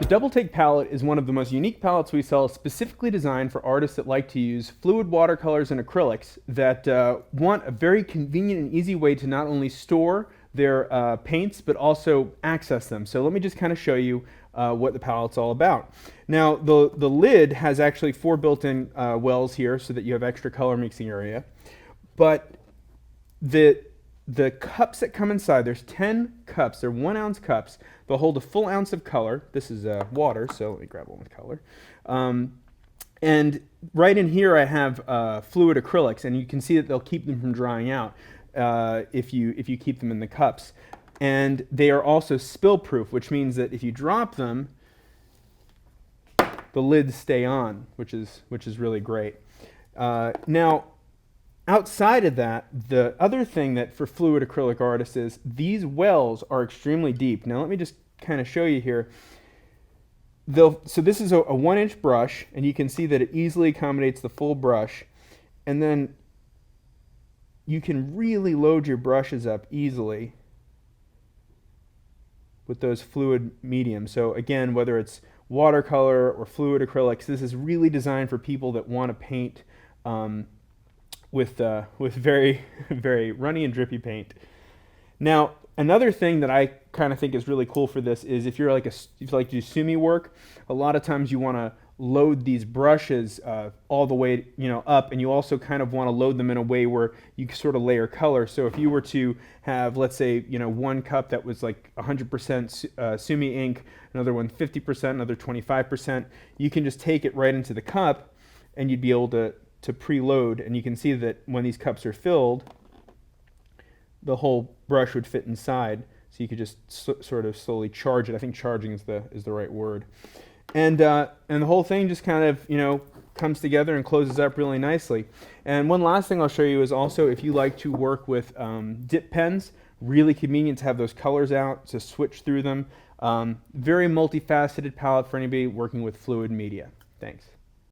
Double Take palette is one of the most unique palettes we sell, specifically designed for artists that like to use fluid watercolors and acrylics that want a very convenient and easy way to not only store their paints but also access them. So let me just kind of show you what the palette's all about. Now the lid has actually 4 built-in wells here so that you have extra color mixing area, but the cups that come inside, there's 10 cups, they're 1 ounce cups. They'll hold a full ounce of color. This is water, so let me grab one with color. And right in here I have fluid acrylics, and you can see that they'll keep them from drying out if you keep them in the cups. And they are also spill proof, which means that if you drop them, the lids stay on, which is really great. Now, outside of that, the other thing that for fluid acrylic artists is these wells are extremely deep. Now let me just kind of show you here. So this is a 1-inch brush, and you can see that it easily accommodates the full brush. And then you can really load your brushes up easily with those fluid mediums. So again, whether it's watercolor or fluid acrylics, this is really designed for people that want to paint with very, very runny and drippy paint. Now, another thing that I kind of think is really cool for this is if you like to do sumi work, a lot of times you want to load these brushes all the way up, and you also kind of want to load them in a way where you sort of layer color. So if you were to have, let's say, 1 cup that was like 100% sumi ink, another one 50%, another 25%, you can just take it right into the cup, and you'd be able to preload, and you can see that when these cups are filled, the whole brush would fit inside, so you could just sort of slowly charge it. I think charging is the right word. And the whole thing just kind of comes together and closes up really nicely. And one last thing I'll show you is also if you like to work with dip pens, really convenient to have those colors out, to switch through them. Very multifaceted palette for anybody working with fluid media. Thanks.